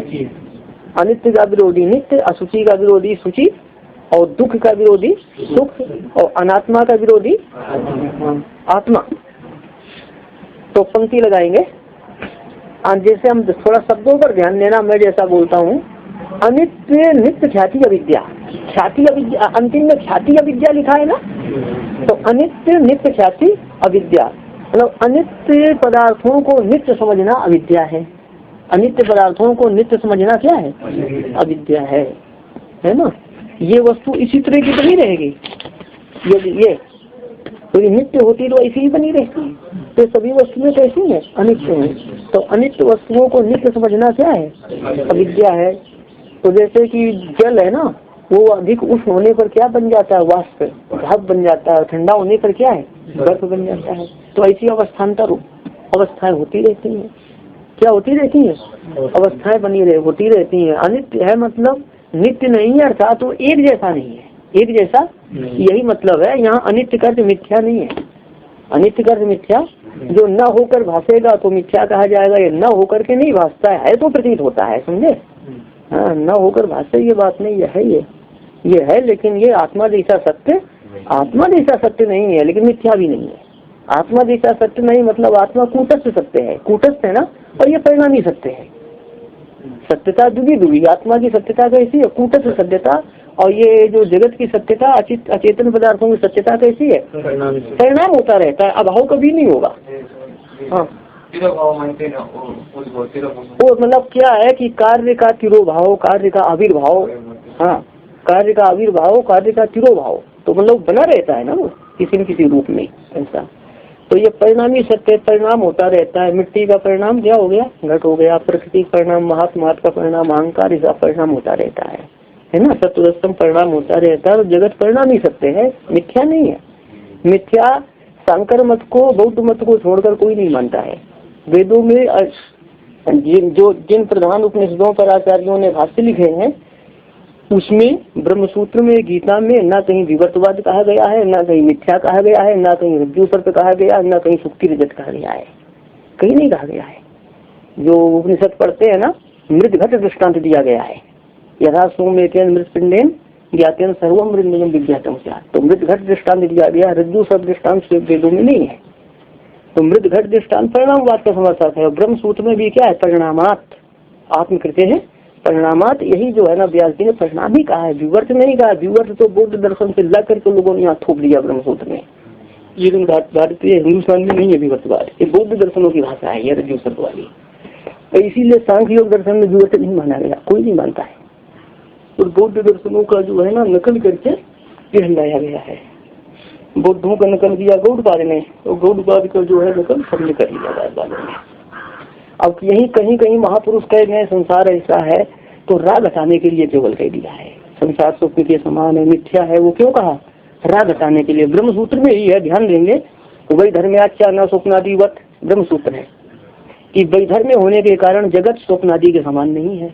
अनित्य का विरोधी नित्य, असुचि का विरोधी शुचि, और दुख का विरोधी सुख, और अनात्मा का विरोधी आत्मा। तो पंक्ति लगाएंगे। जैसे हम थोड़ा शब्दों पर ध्यान देना, मैं जैसा बोलता हूँ, अनित्य नित्य ख्याति अविद्या। ख्याति अविद्या, अंतिम में ख्याति अविद्या लिखा है ना, तो अनित्य नित्य ख्याति अविद्या, मतलब अनित्य पदार्थों को नित्य समझना अविद्या है। अनित्य पदार्थों को नित्य समझना क्या है? अविद्या है ना। ये वस्तु इसी तरह की बनी रहेगी, ये तो नित्य होती तो ऐसी ही बनी रहती। तो सभी वस्तुएं कैसी हैं? अनित्य हैं। तो अनित्य वस्तुओं को नित्य समझना क्या है? अविद्या है। तो जैसे कि जल है ना, वो अधिक उष्ण होने पर क्या बन जाता है? वाष्प, भाप बन जाता है। ठंडा होने पर क्या है? बर्फ बन जाता है। तो ऐसी अवस्थान्तर अवस्थाएं होती रहती हैं। क्या होती रहती हैं? अवस्थाएं बनी होती रहती हैं। अनित्य है मतलब नित्य नहीं है, अर्थात तो एक जैसा नहीं है। एक जैसा यही मतलब है। यहाँ अनित्य का अर्थ मिथ्या नहीं है। अनित्य का अर्थ मिथ्या, जो न होकर भासेगा तो मिथ्या कहा जाएगा। ये न होकर के नहीं भासता है तो प्रतीत होता है, समझे? हाँ, न होकर भाषे ये बात नहीं है ये। ये है, लेकिन ये आत्मा जैसा सत्य नहीं है, लेकिन मिथ्या भी नहीं है। आत्मा जैसा सत्य नहीं मतलब आत्मा कूटस्थ सत्य है, कूटस्थ है ना, और ये परिणामी सत्य है। सत्यता दुगी आत्मा की सत्यता कैसी है? कूटस्थ सत्यता। और ये जो जगत की सत्यता अचेतन पदार्थों की सत्यता कैसी है? परिणाम होता रहता है, अभाव कभी नहीं होगा। हाँ, वो मतलब क्या है कि कार्य का तिरोभाव, कार्य का आविर्भाव, हाँ, कार्य का आविर्भाव, कार्य का तिरोभाव, तो मतलब बना रहता है ना वो किसी न किसी रूप में, ऐसा। तो ये परिणामी सत्य, परिणाम होता रहता है। मिट्टी का परिणाम क्या हो गया? घट हो गया। प्रकृति का परिणाम महात्मा का परिणाम, अहंकार, इसका परिणाम होता रहता है ना। सत्वस्तम परिणाम होता रहता है। और जगत परिणामी सत्य है, मिथ्या नहीं है। मिथ्या शंकर मत को, बौद्ध मत को छोड़कर कोई नहीं मानता है। वेदों में जिन प्रधान उपनिषदों पर आचार्यों ने भाष्य लिखे हैं, उसमें ब्रह्मसूत्र में, गीता में ना कहीं विवर्तवाद कहा गया है, ना कहीं मिथ्या कहा गया है, ना कहीं रज्जु सर्प कहा गया है, ना कहीं सुक्ति रजत कहा गया है, कहीं नहीं कहा गया है। जो उपनिषद पढ़ते हैं ना, मृत घट दृष्टांत दिया गया है। यथा सोमेतेन मृत पिंडेन ज्ञातेन सर्वम मृतमयम विज्ञातम स्यात्। तो मृत घट दृष्टांत दिया गया, रज्जु सर्प दृष्टांत वेदों में नहीं है। तो मृत घट दृष्टांत परिणामवाद का समर्थक है। ब्रह्म सूत्र में भी क्या है? परिणामात आत्मकृत्य है, परिणामात। यही जो है ना, व्यास जी ने परिणाम ही कहा है, विवर्त नहीं कहा। विवर्त तो बौद्ध दर्शन से ला करके लोगों ने यहाँ थोप दिया ब्रह्म सूत्र में। ये भारतीय हिंदुस्तान में नहीं है विवर्तवाद, ये बौद्ध दर्शनों की भाषा है, ये रज्जु सर्प वाली। तो इसीलिए सांख्य योग दर्शन में विवर्त नहीं माना गया, कोई नहीं मानता है। और बौद्ध दर्शनों का जो है ना, नकल करके कहलाया गया है। बौद्धों का नकल किया गौड़पाद ने, तो गौड़पाद का जो है नकल सबने कर लिया बाद में। अब यही कहीं कहीं महापुरुष कह गए संसार ऐसा है, तो राग हटाने के लिए केवल कह दिया है। संसार स्वप्न के समान है, मिथ्या है, वो क्यों कहा? राग हटाने के लिए। ब्रह्म सूत्र में ही है, ध्यान देंगे। वैधर्म्याच्च न स्वप्नादिवत ब्रह्म सूत्र है कि वैधर्म्य होने के कारण जगत स्वप्नादि के समान नहीं है।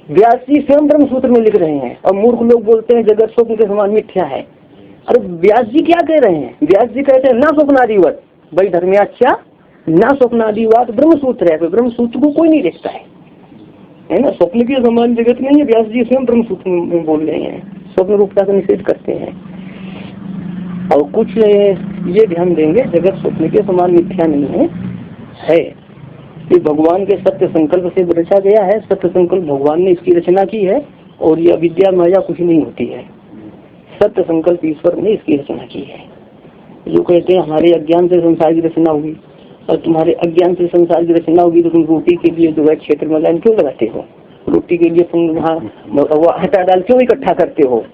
व्यास जी स्वयं ब्रह्म सूत्र में लिख रहे हैं, और मूर्ख लोग बोलते हैं जगत स्वप्न के समान मिथ्या है। अरे व्यास जी क्या कह रहे हैं? व्यास जी कहते हैं न स्वप्नादिवत वैधर्म्याच्च न स्वप्नादिवाद ब्रह्म सूत्र है। ब्रह्म सूत्र को कोई नहीं देखता है ना। स्वप्न के समान जगत नहीं है, व्यास जी स्वयं ब्रह्म सूत्र में बोल रहे हैं, स्वप्न रूपता का निषेध करते हैं। और कुछ ये ध्यान देंगे, जगत स्वप्न के समान मिथ्या नहीं है। ये भगवान के सत्य संकल्प से रचा गया है। सत्य संकल्प भगवान ने इसकी रचना की है, और ये अविद्या माया कुछ नहीं होती है। सत्य संकल्प ईश्वर ने इसकी रचना की है। जो कहते हैं हमारे अज्ञान से संसार की रचना होगी, और तुम्हारे अज्ञान से संसार की रचना होगी, तो तुम रोटी के लिए जो है क्षेत्र में लाइन क्यों लगाते हो? रोटी के लिए तुम वहाँ आटा डाल क्यों इकट्ठा करते हो?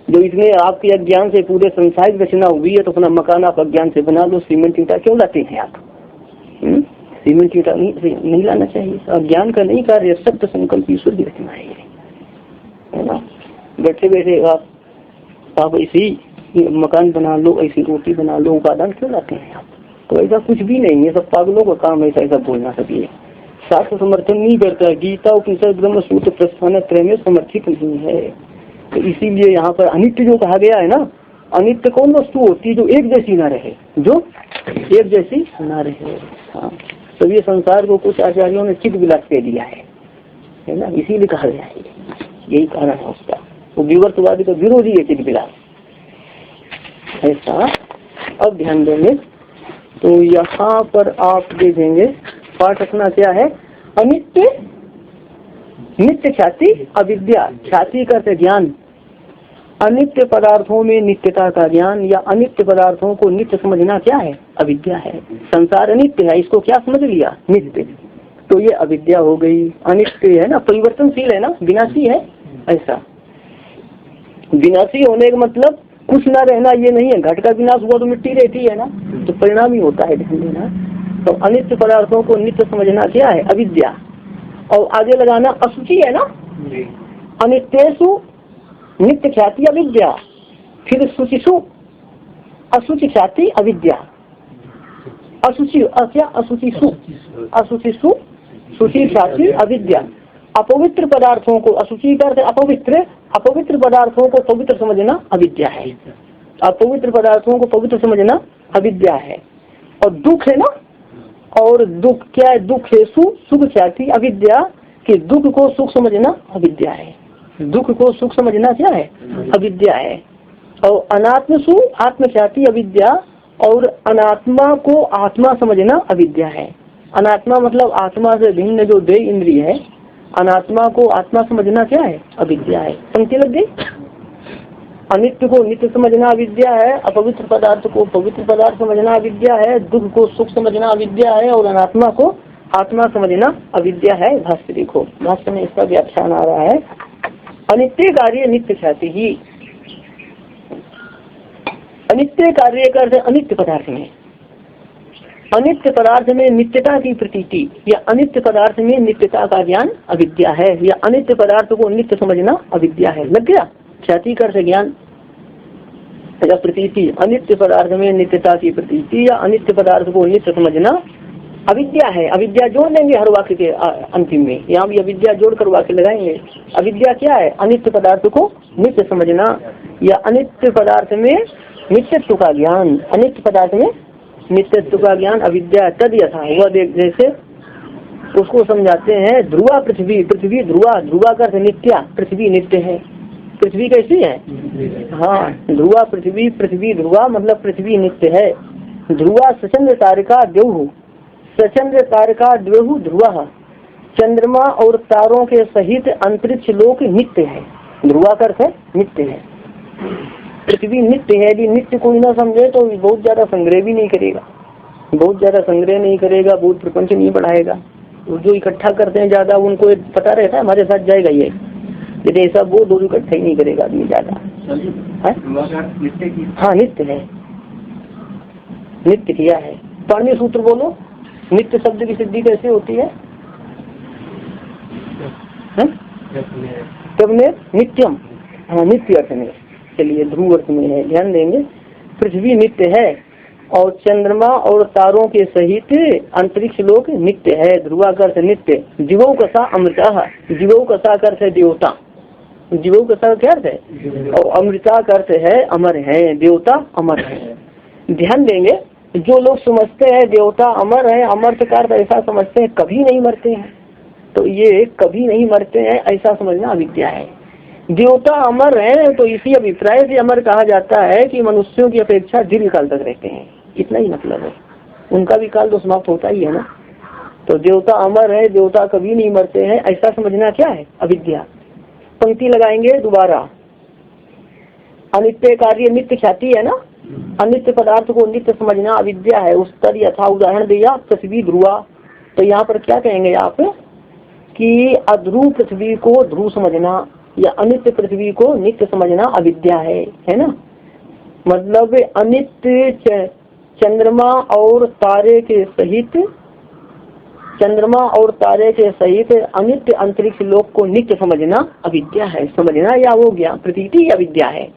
जो इतने आपके अज्ञान से पूरे संसार की रचना हुई है, तो अपना मकान आप अज्ञान से बना लो। सीमेंट ईंटा क्यों लाते हैं आप? सीमेंट ईंटा नहीं लाना चाहिए। अज्ञान का नहीं कार्य, सत्य संकल्प ईश्वर की रचना है ना। बैठे बैठे आप ऐसी मकान बना लो, ऐसी रोटी बना लो, उपादान क्यों लाते हैं आप? तो ऐसा कुछ भी नहीं है, सब पागलों का काम है ऐसा बोलना। सब ये शास्त्र समर्थन नहीं करता। गीता उपनिषद ब्रह्म सूत्र प्रस्थान त्रय में समर्थित नहीं है। तो इसीलिए यहाँ पर अनित्य जो कहा गया है ना, अनित्य कौन वस्तु होती है? जो एक जैसी ना रहे, जो एक जैसी ना रहे। हाँ, तो ये संसार को कुछ आचार्यों ने चित्त विलास कह दिया है ना, इसीलिए कहा गया है। यही कारण है उसका। वो विवर्तवादी का विरोधी है चित्त विलास, ऐसा। अब ध्यान देंगे, तो यहाँ पर आप देखेंगे पाठ अपना क्या है? अनित्य नित्य ख्याति अविद्या। ख्याति का ज्ञान, अनित्य पदार्थों में नित्यता का ज्ञान, या अनित्य पदार्थों को नित्य समझना क्या है? अविद्या है। संसार अनित्य है, इसको क्या समझ लिया? नित्य। तो ये अविद्या हो गई। अनित्य है ना, परिवर्तनशील है ना, विनाशी है, ऐसा। विनाशी होने का मतलब कुछ ना रहना ये नहीं है। घट का विनाश हुआ तो मिट्टी रहती है ना, तो परिणाम ही होता है, ध्यान देना। तो अनित्य पदार्थों को नित्य समझना क्या है? अविद्या। और आगे लगाना अशुचि है ना, अनित्येषु नित्य ख्याति अविद्या। फिर शुचिषु अशुचि ख्याति अविद्या। अशुचि क्या? अशुचिषु अशुचिषु शुचि ख्याति अविद्या। अपवित्र पदार्थों को, अशुचि करते अपवित्र, अपवित्र पदार्थों को पवित्र समझना अविद्या है। अपवित्र पदार्थों को पवित्र समझना अविद्या है। और दुख है ना, और दुख क्या है? दुख है सुख ख्याति अविद्या, कि दुख को सुख समझना अविद्या है। दुख को सुख समझना क्या है? अविद्या है। और अनात्म सु आत्मख्याति अविद्या, और अनात्मा को आत्मा समझना अविद्या है। अनात्मा मतलब आत्मा से भिन्न जो देह इंद्रिय है, अनात्मा को आत्मा समझना क्या है? अविद्या है। पंक्ति लग गई। अनित्य को नित्य समझना अविद्या है, अपवित्र पदार्थ को पवित्र पदार्थ समझना अविद्या है, दुख को सुख समझना अविद्या है, और अनात्मा को आत्मा समझना अविद्या है। भाष्य देखो, भाष्य में इसका व्याख्यान आ रहा है। अनित्य कार्य नित्य ख्याति ही। अनित्य कार्य का अर्थ अनित्य पदार्थ में, अनित्य पदार्थ में नित्यता की प्रतीति या अनित्य पदार्थ में नित्यता का ज्ञान अविद्या है, या अनित्य पदार्थ को नित्य समझना अविद्या है। लग गया? ख्याति कर से ज्ञान या प्रतीति, अनित्य पदार्थ में नित्यता की प्रतीति या अनित्य पदार्थ को नित्य समझना अविद्या है। अविद्या जोड़ लेंगे हर वाक्य के अंतिम में, यहाँ भी अविद्या जोड़ कर वाक्य लगाएंगे। अविद्या क्या है? अनित्य पदार्थ को नित्य समझना या अनित्य पदार्थ में नित्यत्व का ज्ञान। अनित्य पदार्थ में नित्यत्व का ज्ञान अविद्या। तद यथा हुआ देख, जैसे उसको समझाते हैं। ध्रुवा पृथ्वी, पृथ्वी ध्रुवा, ध्रुवा का अर्थ नित्या, पृथ्वी नित्य है। पृथ्वी कैसी है? हाँ, ध्रुवा पृथ्वी, पृथ्वी ध्रुवा मतलब पृथ्वी नित्य है। ध्रुवा सचंद्र तारिका द्यौः, सचंद्र तारिका द्यौः ध्रुवा, चंद्रमा और तारों के सहित अंतरिक्ष लोक नित्य है। ध्रुवा का अर्थ है नित्य है। पृथ्वी नित्य है। यदि नित्य कोई ना समझे तो बहुत ज्यादा संग्रह भी नहीं करेगा, बहुत ज्यादा संग्रह नहीं करेगा, बहुत प्रपंच नहीं बढ़ाएगा। जो इकट्ठा करते हैं ज्यादा, उनको पता रहता है हमारे साथ जाएगा ये, यदि ऐसा वो दो इकट्ठा ही नहीं करेगा आदमी ज्यादा। हाँ नित्य है, नित्य किया है। पाणिनि सूत्र बोलो, नित्य शब्द की सिद्धि कैसे होती है? तब ने नित्यम, हाँ नित्य अर्थ में। चलिए ध्रुव अर्थ में है, ध्यान देंगे। पृथ्वी नित्य है और चंद्रमा और तारों के सहित अंतरिक्ष लोक नित्य है। ध्रुवा का अर्थ नित्य। जीवों कसा अमृता, जीवों कसा का अर्थ है देवता, जीवों कसा क्या अर्थ है? और अमृता का अर्थ है अमर है, देवता अमर है। ध्यान देंगे, जो लोग समझते हैं देवता अमर है, अमर्थ का अर्थ ऐसा समझते हैं कभी नहीं मरते हैं, तो ये कभी नहीं मरते हैं ऐसा समझना अविद्या है। देवता अमर है तो इसी अभिप्राय से अमर कहा जाता है कि मनुष्यों की अपेक्षा दीर्घ काल तक रहते हैं, इतना ही मतलब है। उनका भी काल तो समाप्त होता ही है ना। तो देवता अमर है, देवता कभी नहीं मरते हैं ऐसा समझना क्या है? अविद्या। पंक्ति लगाएंगे दोबारा। अनित्य कार्य नित्य ख्याति है ना, अनित्य पदार्थ को नित्य समझना अविद्या है। उस तर यथा उदाहरण दिया पृथ्वी ध्रुवा, तो यहाँ पर क्या कहेंगे आप कि अध्रुव पृथ्वी को ध्रुव समझना या अनित्य पृथ्वी को नित्य समझना अविद्या है ना। मतलब अनित्य चंद्रमा और तारे के सहित, चंद्रमा और तारे के सहित अनित्य अंतरिक्ष लोक को नित्य समझना अविद्या है। समझना या वो ज्ञान प्रतीति अविद्या है।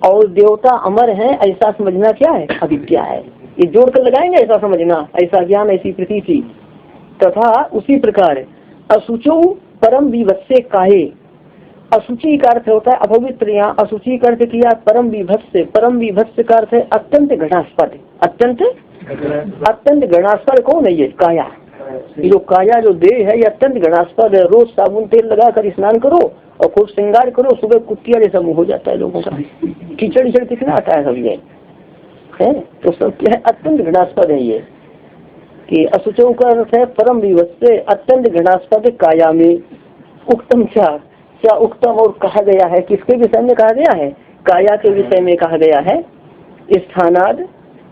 और देवता अमर है ऐसा समझना क्या है? अविद्या है। ये जोड़कर लगाएंगे, ऐसा समझना, ऐसा ज्ञान, ऐसी प्रतीति। तथा उसी प्रकार अशुचो परम विभत्से काहे, अशुचि का अर्थ होता है अपवित्र। यहाँ अशुचि का अर्थ किया परम विभत्स, परम विभत्स का अर्थ है अत्यंत घृणास्पद। अत्यंत घृणास्पद कौन है? ये काया। जो काया जो देह है ये अत्यंत घृणास्पद है। रोज साबुन तेल लगा कर स्नान करो और खूब श्रृंगार करो, सुबह कुत्तिया जैसा मुँह हो जाता है लोगों का, कीचड़ कीचड़ कितना आता है सब ये है। तो सब क्या है? अत्यंत घृणास्पद है ये। कि अशुचो का अर्थ है परम विभत्स, अत्यंत घृणास्पद काया में। उक्तम क्या उक्तम और कहा गया है, किसके विषय में कहा गया है? काया के विषय में कहा गया है। स्थानाद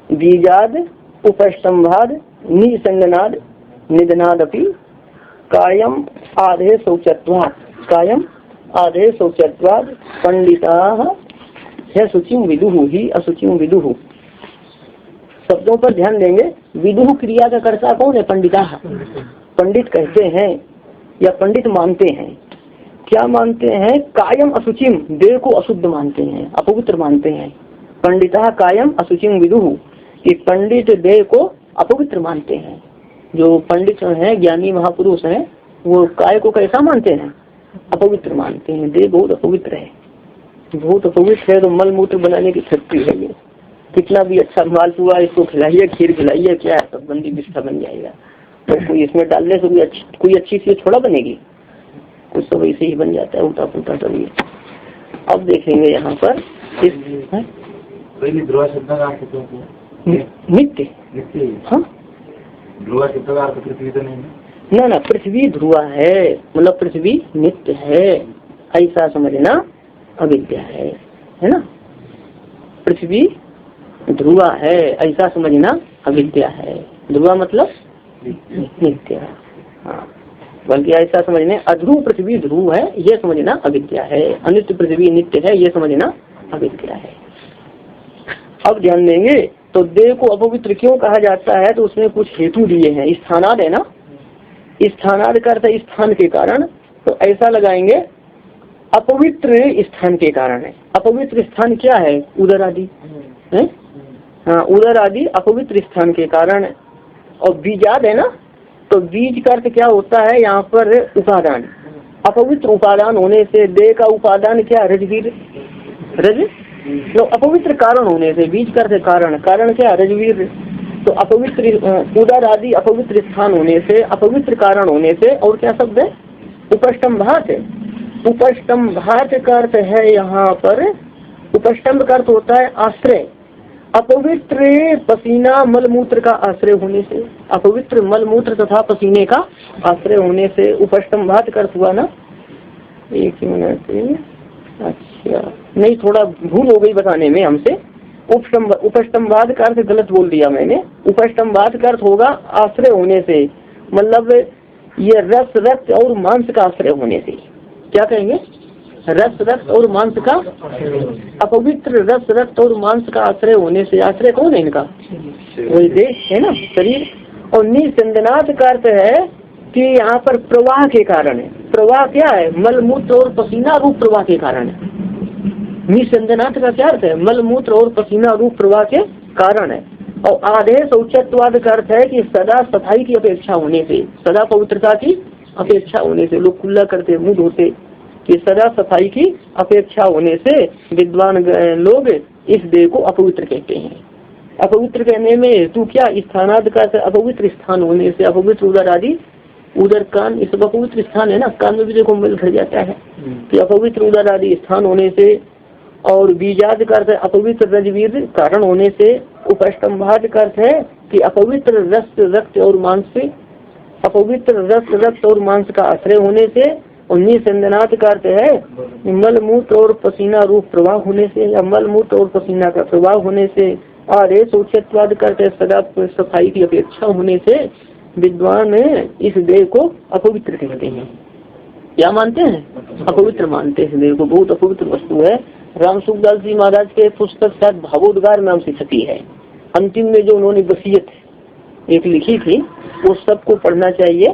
बीजाद उपस्तंभाद निसंगनाद निधनाद अपि कायम आधे शौचत्वात्, कायम आधे शौचत्वात् पंडिताः है शुचिम विदुः ही अशुचिम विदुः। शब्दों पर ध्यान देंगे। विदुः क्रिया का कर्ता कौन है? पंडिताः। पंडित कहते हैं या पंडित मानते हैं। क्या मानते हैं? कायम अशुचिम, देह को अशुद्ध मानते हैं, अपवित्र मानते हैं। पंडिता कायम अशुचिम विदुः, कि पंडित देह को अपवित्र मानते हैं। जो पंडित हैं, ज्ञानी महापुरुष हैं, वो काय को कैसा मानते हैं? अपवित्र मानते हैं। देह बहुत अपवित्र है, बहुत अपवित्र है। तो मल मूत्र बनाने की फैक्ट्री है ये। कितना भी अच्छा मालपुआ इसको खिलाइए, खीर खिलाइए, क्या है सब गंदी बिस्ता बन जाएगा। तो कोई इसमें डालने से कोई अच्छी चीज थोड़ा बनेगी कुछ सब ऐसे ही बन जाता है, उल्टा पुल्टा सब ये। अब देखेंगे यहाँ पर इस ध्रुव शब्द का अर्थ क्या है? नित्य। हाँ, ध्रुव शब्द का अर्थ पृथ्वी तो नहीं है ना ना, पृथ्वी ध्रुवा है मतलब पृथ्वी नित्य है, ऐसा समझना अविद्या है ना। पृथ्वी ध्रुवा है ऐसा समझना अविद्या है। ध्रुवा मतलब नित्य। हाँ, बल्कि ऐसा समझने अध्रुव पृथ्वी ध्रुव है ये समझना अविद्या है, अनित्य पृथ्वी नित्य है ये समझना अविद्या है। अब ध्यान देंगे तो देह को अपवित्र क्यों कहा जाता है, तो उसमें कुछ हेतु दिए हैं। स्थानाद है ना, स्थानाद का अर्थ स्थान के कारण, तो ऐसा लगाएंगे अपवित्र स्थान के कारण है। अपवित्र स्थान क्या है? उदर आदि है। हाँ, उदर आदि अपवित्र स्थान के कारण। और बीजाद है ना, तो बीज का अर्थ क्या होता है यहाँ पर? उपादान। अपवित्र उपादान होने से देह का उपादान क्या? रजवीर। रज तो अपवित्र कारण होने से बीज का अर्थ कारण, कारण क्या? रजवीर। तो अपवित्र उदर आदि अपवित्र स्थान होने से, अपवित्र कारण होने से, और क्या शब्द है? उपष्टम्भात। उपष्टम्भात का अर्थ है यहाँ पर, उपष्टम्भ का अर्थ होता है आश्रय। अपवित्र पसीना मलमूत्र का आश्रय होने से, अपवित्र मलमूत्र तथा पसीने का आश्रय होने से उपष्टम्भात का अर्थ हुआ ना। एक मिनट, अच्छा नहीं, थोड़ा भूल हो गई बताने में हमसे। उपष्टम्भात का अर्थ गलत बोल दिया मैंने। उपष्टम्भात का अर्थ होगा आश्रय होने से, मतलब ये रस रक्त और मांस का आश्रय होने से। क्या कहेंगे? रस रक्त और मांस का, अपवित्र रस रक्त और मांस का आश्रय होने से। आश्रय कौन है इनका? वही देह है ना, शरीर। और निसंदनाथ का अर्थ है कि यहाँ पर प्रवाह के कारण है। प्रवाह क्या है? मलमूत्र और पसीना रूप प्रवाह के कारण है। निसंदनाथ का क्या अर्थ है? मलमूत्र और पसीना रूप प्रवाह के कारण है। और आदेश औचत्वाद का अर्थ है कि सदा सफाई की अपेक्षा होने से, सदा पवित्रता की अपेक्षा होने से। लोग कुल्ला करते, मुंह धोते, कि सदा सफाई की अपेक्षा होने से विद्वान लोग इस देह को अपवित्र कहते हैं। अपवित्र कहने में हेतु क्या? स्थानाद का अपवित्र स्थान होने से। अपवित्र उदर आदि, उदर कान, इस अपवित्र स्थान है ना, कान में भी देखो मिल भर जाता है कि अपवित्र उदर आदि स्थान होने से। और बीजाद का अर्थ अपवित्र रजवीर कारण होने से। उपष्टम्भाद का अर्थ है कि अपवित्र रस रक्त और मांस से, अपवित्र रस रक्त और मांस का आश्रय होने से। और निसंदनाथ का अर्थ है मलमूत्र और पसीना रूप प्रवाह होने से, या मलमूत्र और पसीना का प्रवाह होने से। और औचत्वाद का अर्थ है सदा सफाई की अपेक्षा होने से विद्वान इस देह को अपवित्र कहते हैं। क्या मानते हैं? अपवित्र मानते हैं देह को, बहुत अपवित्र वस्तु है। राम सुखदास जी महाराज के पुस्तक शायद भावोद्गार नाम से छपी है। अंतिम में जो उन्होंने वसीयत एक लिखी थी वो सबको पढ़ना चाहिए,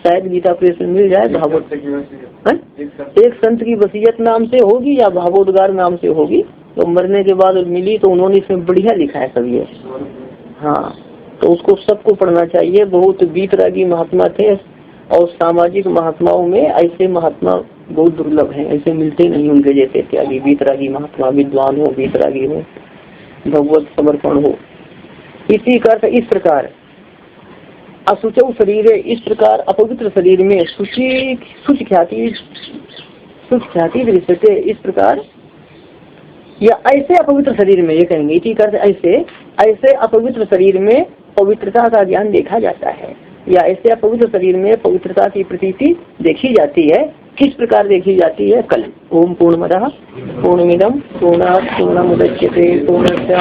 शायद गीता प्रेस में मिल जाए। भागवत एक संत की वसीयत नाम से होगी या भावोद्गार नाम से होगी, तो मरने के बाद मिली तो उन्होंने इसमें बढ़िया लिखा है सब ये। हाँ, तो उसको सबको पढ़ना चाहिए। बहुत वीतरागी महात्मा थे, और सामाजिक महात्माओं में ऐसे महात्मा बहुत दुर्लभ हैं, ऐसे मिलते नहीं उनके जैसे त्यागी वीतरागी महात्मा। विद्वान हो, वीतरागी हो, भगवत समर्पण हो। इसी का अर्थ इस प्रकार असुचौ शरीर, इस प्रकार अपवित्र शरीर में शुचि ख्याति दृश्यते, इस प्रकार या ऐसे अपवित्र शरीर में, ये कहेंगे इसी का अर्थ ऐसे अपवित्र शरीर में पवित्रता का ज्ञान देखा जाता है, या ऐसे अपवित्र शरीर में पवित्रता की प्रतीति देखी जाती है। किस प्रकार देखी जाती है? कल ओम पूर्णमदः पूर्णमिदं पूर्णात् पूर्णमुदच्यते पूर्णस्य